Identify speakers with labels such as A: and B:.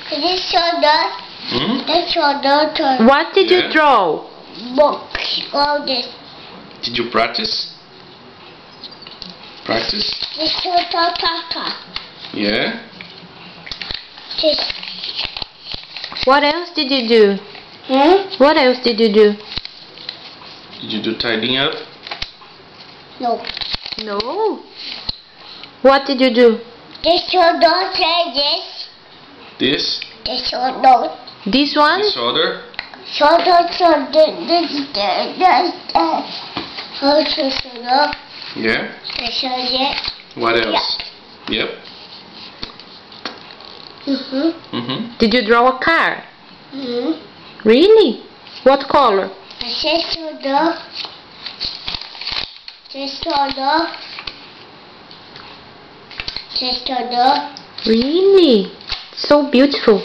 A: This shoulder. The shoulder.
B: What did you draw?
A: Book. All this.
C: Did you practice? Practice?
A: This shoulder. Tata.
C: Yeah.
A: This.
B: What else did you do? What else did you do?
C: Did you do tidying up?
A: No.
B: No. What did you do?
A: This shoulder say this.
C: This?
A: This shoulder.
B: This one?
C: This shoulder?
A: Shoulder. Shoulder.
C: Yeah.
A: The shoulder.
C: What else? Yep.
B: Did you draw a car?
A: Mm-hmm.
B: Really? What color?
A: This shoulder. This shoulder. This shoulder.
B: Really? So beautiful.